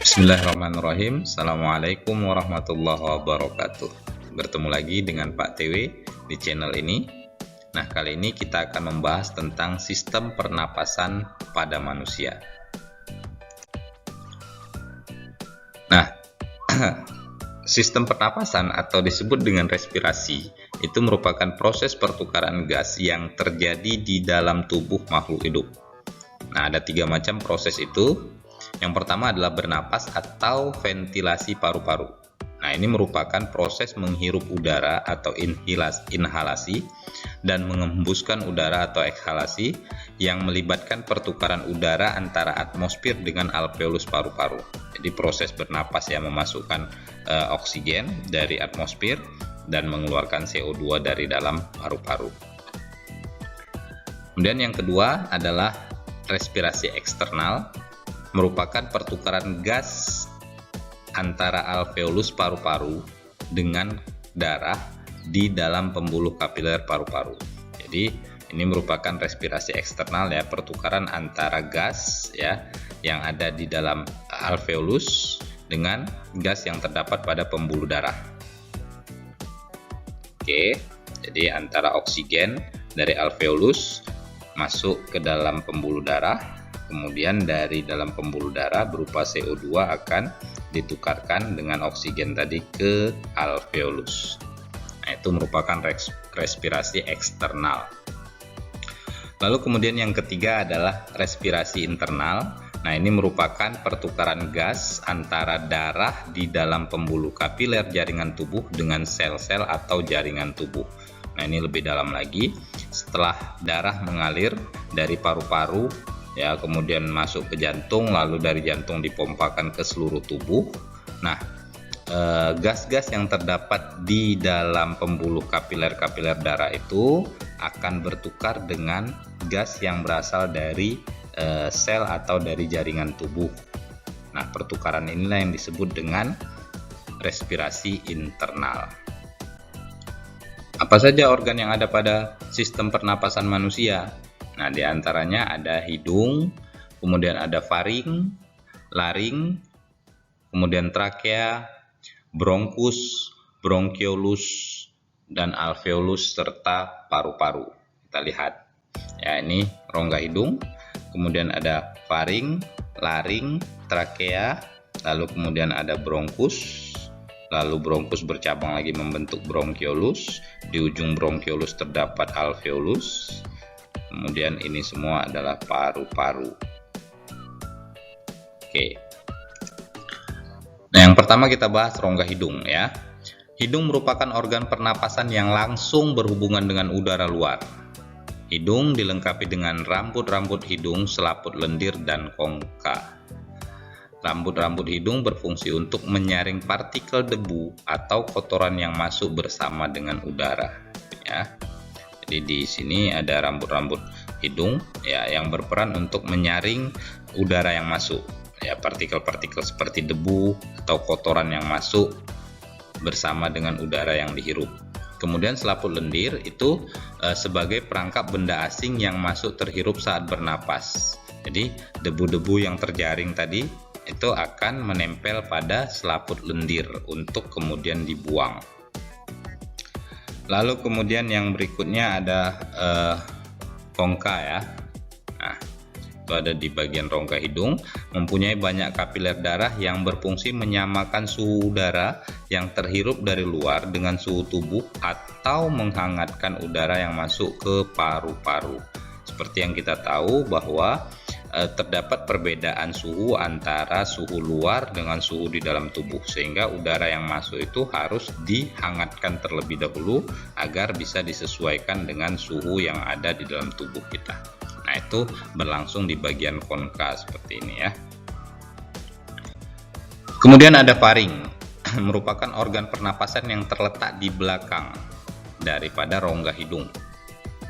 Bismillahirrahmanirrahim. Assalamualaikum warahmatullahi wabarakatuh. Bertemu lagi dengan Pak TW di channel ini. Nah, kali ini kita akan membahas tentang sistem pernapasan pada manusia. Nah, sistem pernapasan atau disebut dengan respirasi itu merupakan proses pertukaran gas yang terjadi di dalam tubuh makhluk hidup. Nah, ada 3 macam proses itu. Yang pertama adalah bernapas atau ventilasi paru-paru. Nah, ini merupakan proses menghirup udara atau inhalasi dan mengembuskan udara atau ekhalasi yang melibatkan pertukaran udara antara atmosfer dengan alveolus paru-paru. Jadi proses bernapas yang memasukkan oksigen dari atmosfer dan mengeluarkan CO2 dari dalam paru-paru. Kemudian yang kedua adalah respirasi eksternal, merupakan pertukaran gas antara alveolus paru-paru dengan darah di dalam pembuluh kapiler paru-paru. Jadi ini merupakan respirasi eksternal ya, pertukaran antara gas ya yang ada di dalam alveolus dengan gas yang terdapat pada pembuluh darah. Oke, jadi antara oksigen dari alveolus masuk ke dalam pembuluh darah. Kemudian dari dalam pembuluh darah berupa CO2 akan ditukarkan dengan oksigen tadi ke alveolus. Nah, itu merupakan respirasi eksternal. Lalu kemudian yang ketiga adalah respirasi internal. Nah, ini merupakan pertukaran gas antara darah di dalam pembuluh kapiler jaringan tubuh dengan sel-sel atau jaringan tubuh. Nah, ini lebih dalam lagi. Setelah darah mengalir dari paru-paru ya, kemudian masuk ke jantung, lalu dari jantung dipompakan ke seluruh tubuh. Nah, gas-gas yang terdapat di dalam pembuluh kapiler-kapiler darah itu akan bertukar dengan gas yang berasal dari sel atau dari jaringan tubuh. Nah, pertukaran inilah yang disebut dengan respirasi internal. Apa saja organ yang ada pada sistem pernapasan manusia? Nah, diantaranya ada hidung, kemudian ada faring, laring, kemudian trakea, bronkus, bronkiolus, dan alveolus, serta paru-paru. Kita lihat. Ya, ini rongga hidung, kemudian ada faring, laring, trakea, lalu kemudian ada bronkus, lalu bronkus bercabang lagi membentuk bronkiolus, di ujung bronkiolus terdapat alveolus. Kemudian ini semua adalah paru-paru. Oke. Nah, yang pertama kita bahas rongga hidung ya. Hidung merupakan organ pernapasan yang langsung berhubungan dengan udara luar. Hidung dilengkapi dengan rambut-rambut hidung, selaput lendir, dan kongka. Rambut-rambut hidung berfungsi untuk menyaring partikel debu atau kotoran yang masuk bersama dengan udara ya. Jadi di sini ada rambut-rambut hidung ya yang berperan untuk menyaring udara yang masuk ya, partikel-partikel seperti debu atau kotoran yang masuk bersama dengan udara yang dihirup. Kemudian selaput lendir itu sebagai perangkap benda asing yang masuk terhirup saat bernapas. Jadi debu-debu yang terjaring tadi itu akan menempel pada selaput lendir untuk kemudian dibuang. Lalu kemudian yang berikutnya ada kongka ya. Nah, itu ada di bagian rongga hidung, mempunyai banyak kapiler darah yang berfungsi menyamakan suhu udara yang terhirup dari luar dengan suhu tubuh atau menghangatkan udara yang masuk ke paru-paru. Seperti yang kita tahu bahwa terdapat perbedaan suhu antara suhu luar dengan suhu di dalam tubuh, sehingga udara yang masuk itu harus dihangatkan terlebih dahulu agar bisa disesuaikan dengan suhu yang ada di dalam tubuh kita. Nah, itu berlangsung di bagian kongka seperti ini ya. Kemudian ada faring, merupakan organ pernapasan yang terletak di belakang daripada rongga hidung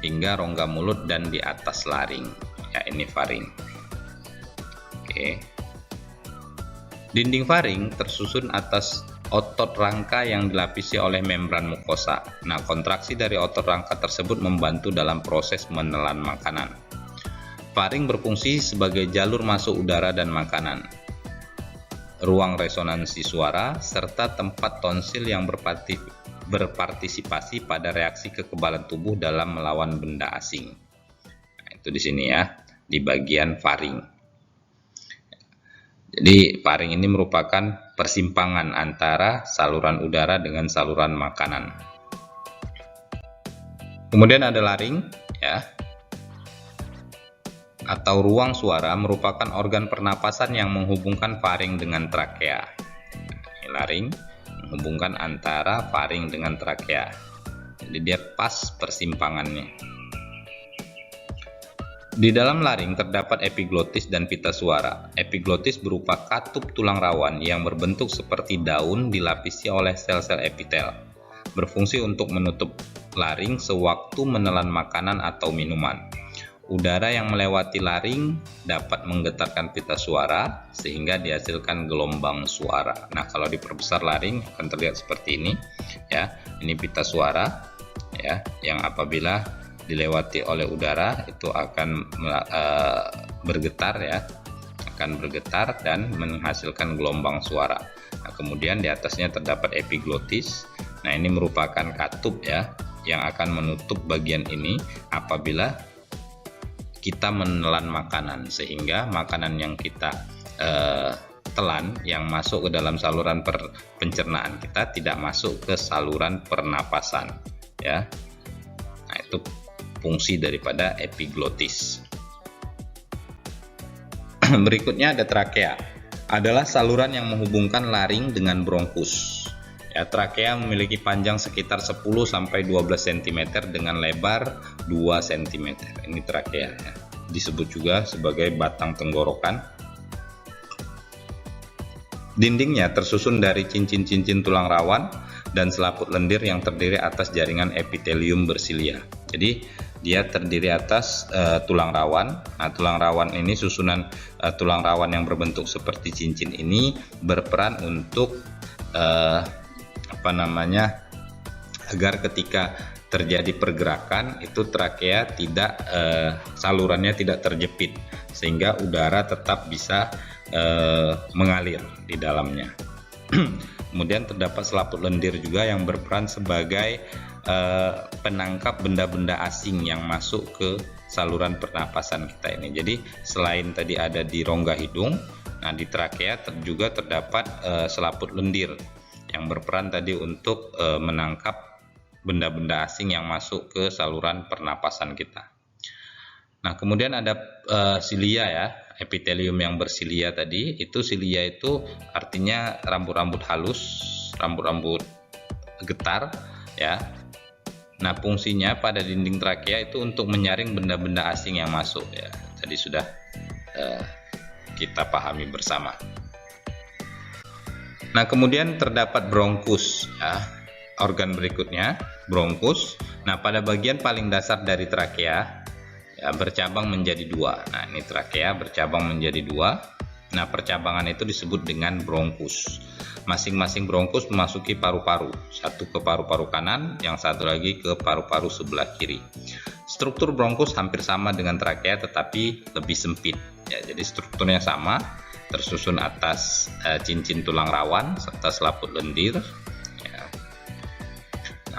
hingga rongga mulut dan di atas laring ya, ini faring. Oke. Dinding faring tersusun atas otot rangka yang dilapisi oleh membran mukosa. Nah, kontraksi dari otot rangka tersebut membantu dalam proses menelan makanan. Faring berfungsi sebagai jalur masuk udara dan makanan. ruang resonansi suara, serta tempat tonsil yang berpartisipasi pada reaksi kekebalan tubuh dalam melawan benda asing. Nah, itu di sini ya, di bagian faring. Jadi faring ini merupakan persimpangan antara saluran udara dengan saluran makanan. Kemudian ada laring ya, atau ruang suara, merupakan organ pernapasan yang menghubungkan faring dengan trakea. Ini laring menghubungkan antara faring dengan trakea. Jadi dia pas persimpangannya. Di dalam laring terdapat epiglotis dan pita suara. Epiglotis berupa katup tulang rawan yang berbentuk seperti daun dilapisi oleh sel-sel epitel. Berfungsi untuk menutup laring sewaktu menelan makanan atau minuman. Udara yang melewati laring dapat menggetarkan pita suara sehingga dihasilkan gelombang suara. Nah, kalau diperbesar laring akan terlihat seperti ini ya. Ini pita suara ya, yang apabila dilewati oleh udara itu akan bergetar ya, akan bergetar dan menghasilkan gelombang suara. Nah, kemudian di atasnya terdapat epiglotis. Nah, ini merupakan katup ya, yang akan menutup bagian ini apabila kita menelan makanan, sehingga makanan yang kita telan yang masuk ke dalam saluran pencernaan kita tidak masuk ke saluran pernapasan ya. Nah, itu fungsi daripada epiglotis. Berikutnya ada trakea, adalah saluran yang menghubungkan laring dengan bronkus. Ya, trakea memiliki panjang sekitar 10-12 cm dengan lebar 2 cm. Ini trakea ya. Disebut juga sebagai batang tenggorokan. Dindingnya tersusun dari cincin-cincin tulang rawan dan selaput lendir yang terdiri atas jaringan epitelium bersilia. Jadi dia terdiri atas tulang rawan. Nah, tulang rawan ini, susunan tulang rawan yang berbentuk seperti cincin ini berperan untuk agar ketika terjadi pergerakan itu trakea tidak salurannya tidak terjepit, sehingga udara tetap bisa mengalir di dalamnya. Kemudian terdapat selaput lendir juga yang berperan sebagai penangkap benda-benda asing yang masuk ke saluran pernapasan kita ini. Jadi selain tadi ada di rongga hidung, nah di trakea juga terdapat selaput lendir yang berperan tadi untuk menangkap benda-benda asing yang masuk ke saluran pernapasan kita. Nah, kemudian ada silia ya, epitelium yang bersilia tadi. Itu silia itu artinya rambut-rambut halus, rambut-rambut getar ya. Nah, fungsinya pada dinding trakea itu untuk menyaring benda-benda asing yang masuk ya. Tadi sudah kita pahami bersama. Nah, kemudian terdapat bronkus ya, organ berikutnya bronkus. Nah, pada bagian paling dasar dari trakea ya, bercabang menjadi dua. Nah, ini trakea bercabang menjadi dua. Nah, percabangan itu disebut dengan bronkus. Masing-masing bronkus memasuki paru-paru, satu ke paru-paru kanan, yang satu lagi ke paru-paru sebelah kiri. Struktur bronkus hampir sama dengan trakea tetapi lebih sempit ya, jadi strukturnya sama, tersusun atas cincin tulang rawan serta selaput lendir ya.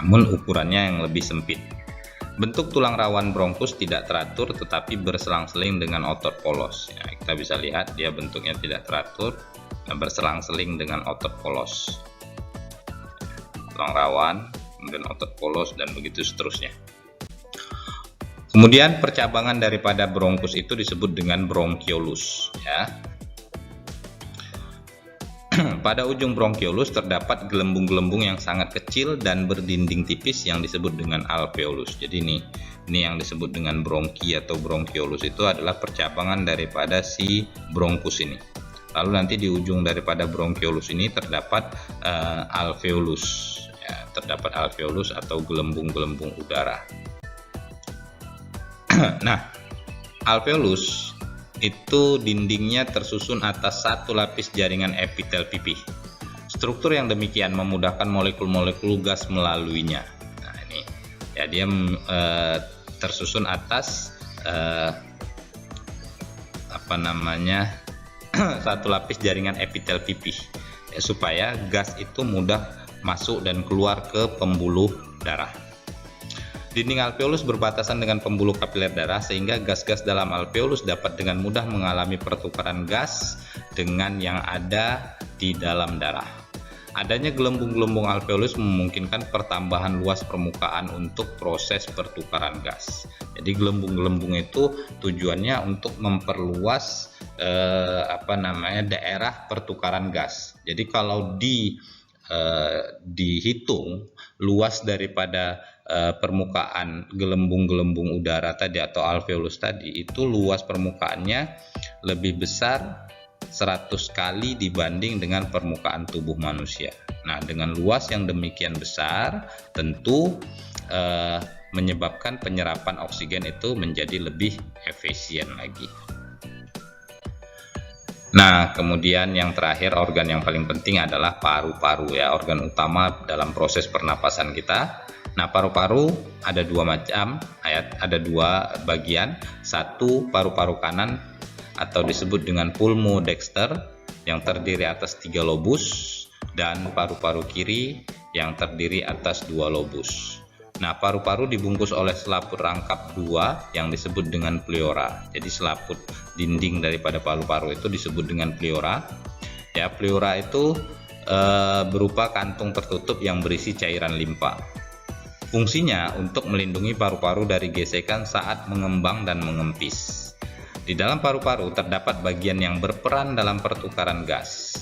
Namun ukurannya yang lebih sempit. Bentuk tulang rawan bronkus tidak teratur tetapi berselang-seling dengan otot polos ya, kita bisa lihat dia bentuknya tidak teratur, berselang-seling dengan otot polos. Tulang rawan, kemudian otot polos, dan begitu seterusnya. Kemudian percabangan daripada bronkus itu disebut dengan bronchiolus ya. Pada ujung bronchiolus terdapat gelembung-gelembung yang sangat kecil dan berdinding tipis yang disebut dengan alveolus. Jadi ini yang disebut dengan bronki atau bronchiolus itu adalah percabangan daripada si bronkus ini. Lalu nanti di ujung daripada bronchiolus ini terdapat alveolus ya, terdapat alveolus atau gelembung-gelembung udara. Nah, alveolus itu dindingnya tersusun atas satu lapis jaringan epitel pipih. Struktur yang demikian memudahkan molekul-molekul gas melaluinya. Nah, ini ya, dia tersusun atas satu lapis jaringan epitel pipih ya, supaya gas itu mudah masuk dan keluar ke pembuluh darah. Dinding alveolus berbatasan dengan pembuluh kapiler darah sehingga gas-gas dalam alveolus dapat dengan mudah mengalami pertukaran gas dengan yang ada di dalam darah. Adanya gelembung-gelembung alveolus memungkinkan pertambahan luas permukaan untuk proses pertukaran gas. Jadi gelembung-gelembung itu tujuannya untuk memperluas daerah pertukaran gas. Jadi kalau dihitung luas daripada permukaan gelembung-gelembung udara tadi atau alveolus tadi, itu luas permukaannya lebih besar 100 kali dibanding dengan permukaan tubuh manusia. Nah, dengan luas yang demikian besar tentu menyebabkan penyerapan oksigen itu menjadi lebih efisien lagi. Nah, kemudian yang terakhir, organ yang paling penting adalah paru-paru ya, organ utama dalam proses pernapasan kita. Nah, paru-paru ada dua macam, ada dua bagian. Satu, paru-paru kanan atau disebut dengan pulmodexter yang terdiri atas 3 lobus, dan paru-paru kiri yang terdiri atas 2 lobus. Nah, paru-paru dibungkus oleh selaput rangkap 2 yang disebut dengan pleura. Jadi selaput dinding daripada paru-paru itu disebut dengan pleura. Ya, pleura itu berupa kantung tertutup yang berisi cairan limpa. Fungsinya untuk melindungi paru-paru dari gesekan saat mengembang dan mengempis. Di dalam paru-paru terdapat bagian yang berperan dalam pertukaran gas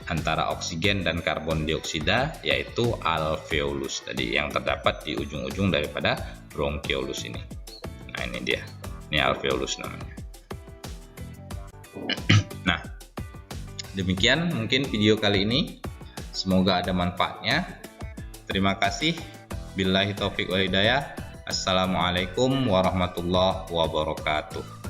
antara oksigen dan karbon dioksida, yaitu alveolus tadi yang terdapat di ujung-ujung daripada bronkiolus ini. Nah, ini dia, ini alveolus namanya. Nah, demikian mungkin video kali ini, semoga ada manfaatnya. Terima kasih. Billahi taufiq wal hidayah. Assalamualaikum warahmatullahi wabarakatuh.